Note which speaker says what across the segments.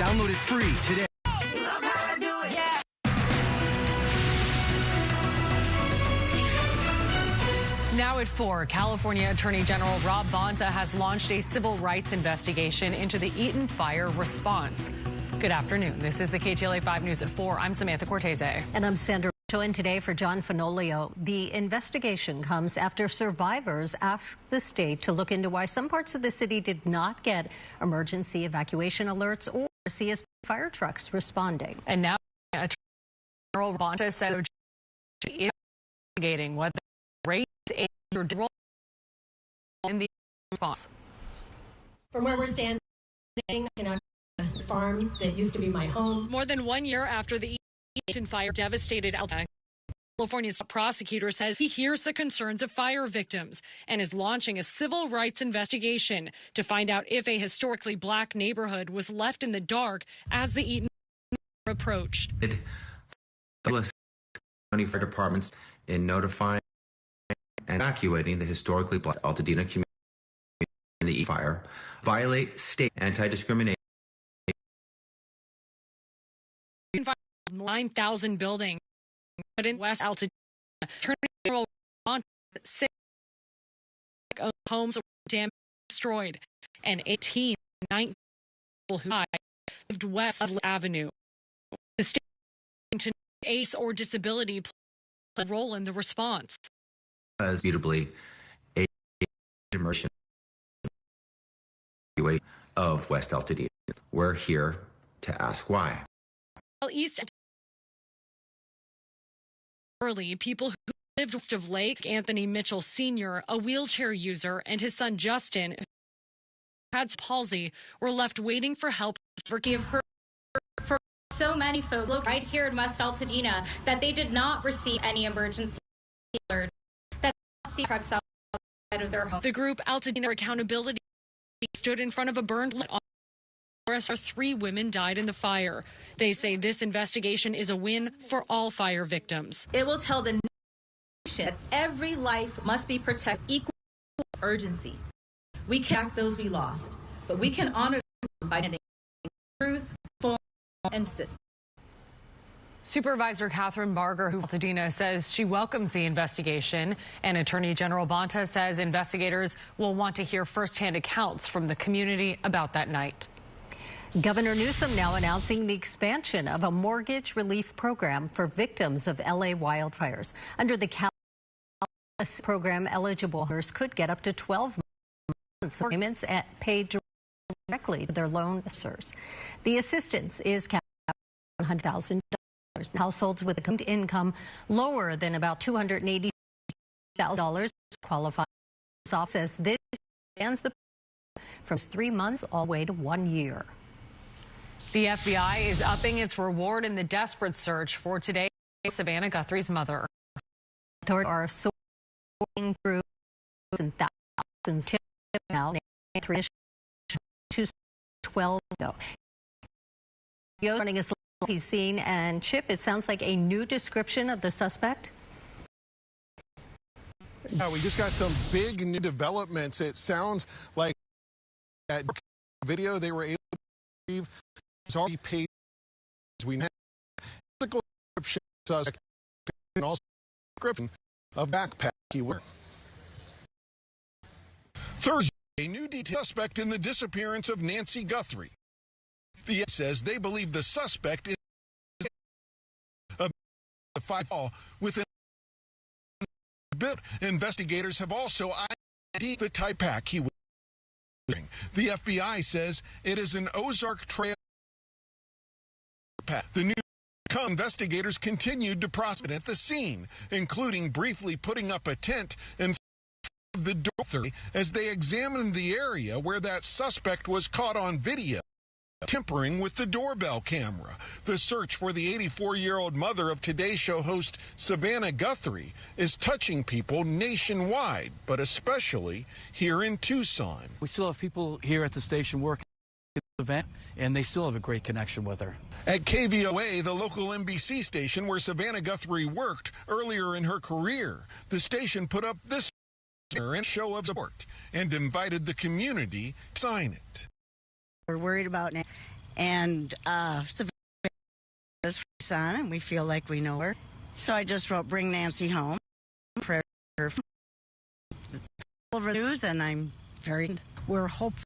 Speaker 1: Download it free today.
Speaker 2: Now at 4, California Attorney General Rob Bonta has launched a civil rights investigation into the Eaton fire response. Good afternoon. This is the KTLA 5 News at 4. I'm Samantha Cortese.
Speaker 3: And I'm Sandra. And today for John Fenolio, the investigation comes after survivors asked the state to look into why some parts of the city did not get emergency evacuation alerts or CSP fire trucks responding.
Speaker 2: And now Attorney General Bonta said is investigating whether race age or role in the response.
Speaker 4: From where we're standing in a farm that used to be my home.
Speaker 2: More than 1 year after the Eaton fire devastated California's prosecutor says he hears the concerns of fire victims and is launching a civil rights investigation to find out if a historically black neighborhood was left in the dark as the Eaton fire approached.
Speaker 5: The county fire departments in notifying and evacuating the historically black Altadena community in the Eaton fire violate state anti-discrimination.
Speaker 2: 9,000 buildings, but in West Altadena, Attorney General Bonta said homes were damaged, destroyed, and 19 people who died lived west of Avenue. The state to ACE or disability played a role in the response.
Speaker 5: Disputably, a immersion of West Altadena. We're here to ask why.
Speaker 2: East early, people who lived west of Lake, Anthony Mitchell Sr., a wheelchair user, and his son Justin, who had palsy, were left waiting for help.
Speaker 6: You've heard for so many folks right here in West Altadena that they did not receive any emergency alert, that see trucks outside of their home.
Speaker 2: The group Altadena Accountability stood in front of a burned on forest where 3 women died in the fire. They say this investigation is a win for all fire victims.
Speaker 7: It will tell the nation that every life must be protected equal urgency. We can't act those we lost, but we can honor them by getting truth, full, and justice.
Speaker 2: Supervisor Catherine Barger, who Altadena, says she welcomes the investigation, and Attorney General Bonta says investigators will want to hear firsthand accounts from the community about that night.
Speaker 3: Governor Newsom now announcing the expansion of a mortgage relief program for victims of LA wildfires. Under the KTLADT program, eligible owners could get up to 12 months of payments paid directly to their loan officers. The assistance is capped at $100,000. Households with a income lower than about $280,000 qualify. Says this stands the from 3 months all the way to 1 year.
Speaker 2: The FBI is upping its reward in the desperate search for today Savannah Guthrie's mother.
Speaker 3: Authorities are sorting through and thousands of now 12 ago. Running a he's seen, and Chip, it sounds like a new description of the suspect.
Speaker 8: Yeah, we just got some big new developments. It sounds like that video they were able to receive is already paid. We have physical description suspect and also description of backpack he wore. Thursday, a new detail suspect in the disappearance of Nancy Guthrie. The FBI says they believe the suspect is a fall within a bit. Investigators have also ID'd the type pack he was wearing. The FBI says it is an Ozark Trail pack. The new investigators continued to prosecute at the scene, including briefly putting up a tent in front of the door as they examined the area where that suspect was caught on video tampering with the doorbell camera. The search for the 84-year-old mother of Today Show host Savannah Guthrie is touching people nationwide, but especially here in Tucson.
Speaker 9: We still have people here at the station working the event, and they still have a great connection with her.
Speaker 8: At KVOA, the local NBC station where Savannah Guthrie worked earlier in her career, the station put up this show of support and invited the community to sign it.
Speaker 10: We're worried about
Speaker 1: and Savannah is her son, and we feel like we know her. So I just wrote, "Bring Nancy home." Prayer for her. It's all over the news, and
Speaker 10: we're hopeful,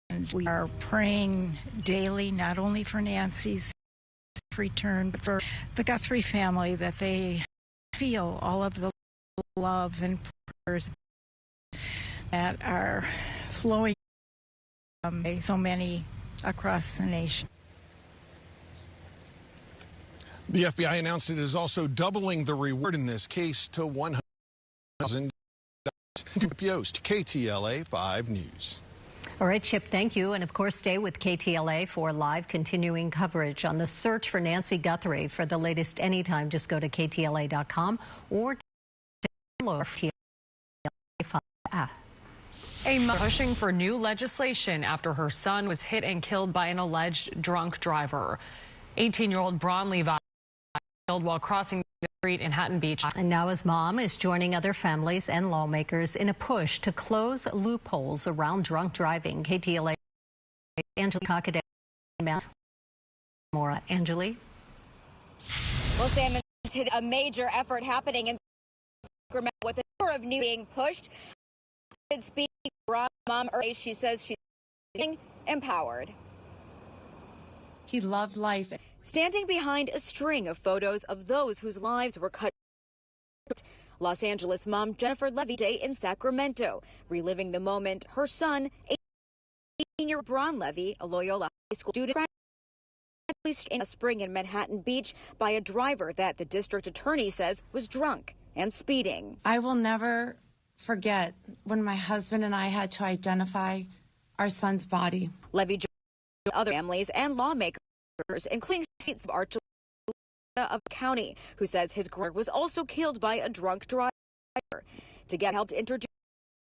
Speaker 10: and we are praying daily, not only for Nancy's return, but for the Guthrie family, that they feel all of the love and prayers that are flowing from so many across the nation.
Speaker 8: The FBI announced it is also doubling the reward in this case to $100,000. Yost, KTLA 5 News.
Speaker 3: All right, Chip, thank you. And of course, stay with KTLA for live continuing coverage on the search for Nancy Guthrie. For the latest anytime, just go to KTLA.com or download KTLA 5 app.
Speaker 2: A mother pushing for new legislation after her son was hit and killed by an alleged drunk driver. 18-year-old Braun Levi killed while crossing the street in Hatton Beach.
Speaker 3: And now his mom is joining other families and lawmakers in a push to close loopholes around drunk driving. KTLA Angeli Cockadell. More Angeli.
Speaker 11: Well, Sam, it's a major effort happening in Sacramento with a number of new being pushed. Speaking, mom, she says she's empowered.
Speaker 12: He loved life.
Speaker 11: Standing behind a string of photos of those whose lives were cut. Los Angeles mom Jennifer Levy Day in Sacramento, reliving the moment her son, 18-year-old Braun Levy, a Loyola High School student, in a spring in Manhattan Beach by a driver that the district attorney says was drunk and speeding.
Speaker 12: I will never forget when my husband and I had to identify our son's body.
Speaker 11: Levy joined other families and lawmakers, including seats of Archuleta of County, who says his girl was also killed by a drunk driver. To get helped introduce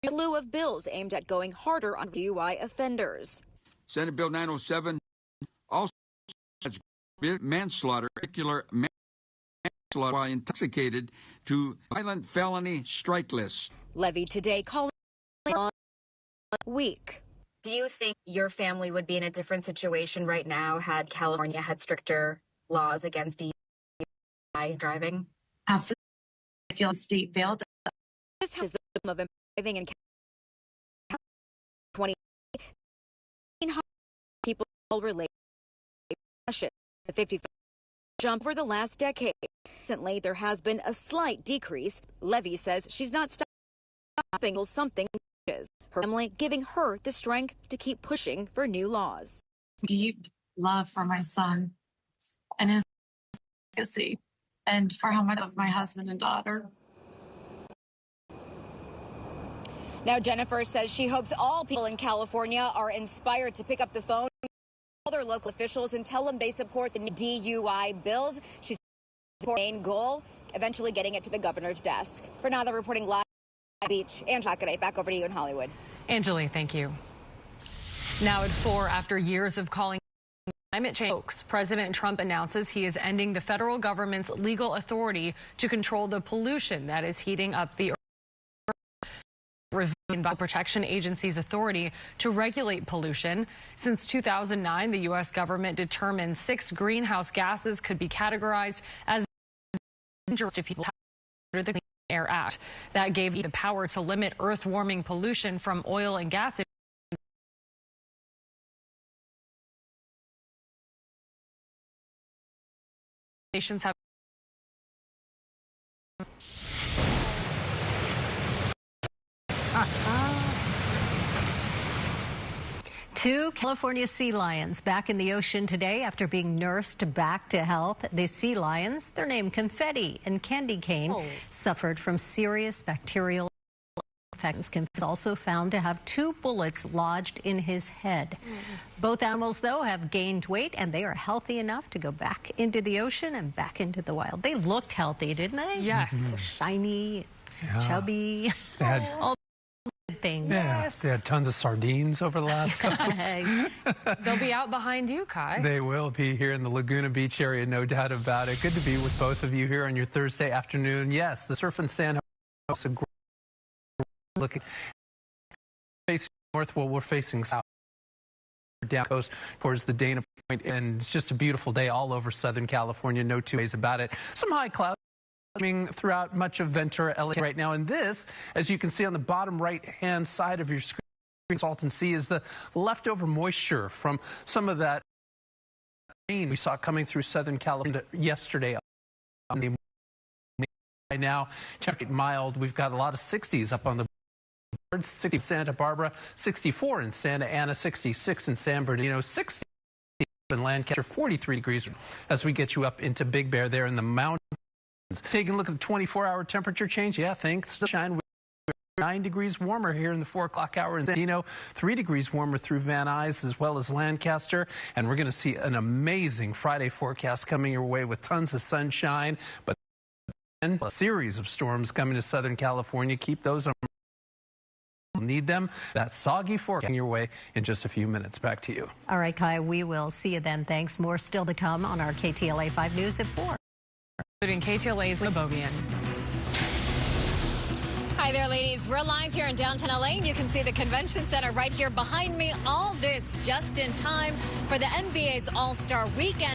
Speaker 11: a slew of bills aimed at going harder on DUI offenders.
Speaker 13: Senate Bill 907 also adds manslaughter, particular manslaughter while intoxicated, to violent felony strike list.
Speaker 11: Levy today calling on week.
Speaker 14: Do you think your family would be in a different situation right now had California had stricter laws against DUI driving?
Speaker 12: Absolutely. I feel the state failed.
Speaker 11: Just how is the of driving in 20 people relate the 55 jump for the last decade. Recently, there has been a slight decrease. Levy says she's not stopping until something changes. Her family giving her the strength to keep pushing for new laws.
Speaker 15: Deep love for my son and his legacy, and for how much of my husband and daughter.
Speaker 11: Now, Jennifer says she hopes all people in California are inspired to pick up the phone, call their local officials, and tell them they support the DUI bills. She's her main goal, eventually getting it to the governor's desk. For now, they're reporting live at Beach. Angela Cockadell, back over to you in Hollywood.
Speaker 2: Angeli, thank you. Now at 4, after years of calling climate change hoax, President Trump announces he is ending the federal government's legal authority to control the pollution that is heating up the earth. Environmental Protection Agency's authority to regulate pollution. Since 2009, the U.S. government determined 6 greenhouse gases could be categorized as dangerous to people under the Clean Air Act. That gave the power to limit earth-warming pollution from oil and gas. Nations have
Speaker 3: 2 California sea lions back in the ocean today after being nursed back to health. The sea lions, they're named Confetti and Candy Cane, suffered from serious bacterial infections. Confetti also found to have 2 bullets lodged in his head. Both animals, though, have gained weight, and they are healthy enough to go back into the ocean and back into the wild. They looked healthy, didn't they?
Speaker 2: Yes.
Speaker 3: Shiny, chubby.
Speaker 16: They had
Speaker 3: all things.
Speaker 16: Yeah, they had tons of sardines over the last couple of days.
Speaker 2: They'll be out behind you, Kai.
Speaker 16: They will be here in the Laguna Beach area, no doubt about it. Good to be with both of you here on your Thursday afternoon. Yes, the surf and sand house, a great looking facing north while we're facing south. down coast towards the Dana Point, and it's just a beautiful day all over Southern California. No two ways about it. Some high clouds coming throughout much of Ventura, LA right now. And this, as you can see on the bottom right-hand side of your screen, Salton Sea, is the leftover moisture from some of that rain we saw coming through Southern California yesterday. Right now, temperature mild. We've got a lot of 60s up on the board. 60 in Santa Barbara, 64 in Santa Ana, 66 in San Bernardino, 60 in Lancaster, 43 degrees as we get you up into Big Bear there in the mountains. Taking a look at the 24-hour temperature change. Yeah, thanks to the shine. 9 degrees warmer here in the 4 o'clock hour in San Bernardino, 3 degrees warmer through Van Nuys as well as Lancaster. And we're going to see an amazing Friday forecast coming your way with tons of sunshine, but a series of storms coming to Southern California. Keep those on. Need them. That soggy forecast your way in just a few minutes. Back to you.
Speaker 3: All right, Kai, we will see you then. Thanks. More still to come on our KTLA 5 News at 4.
Speaker 2: Including KTLA's Bobian.
Speaker 17: Hi there, ladies. We're live here in downtown LA, and you can see the convention center right here behind me. All this just in time for the NBA's All-Star Weekend.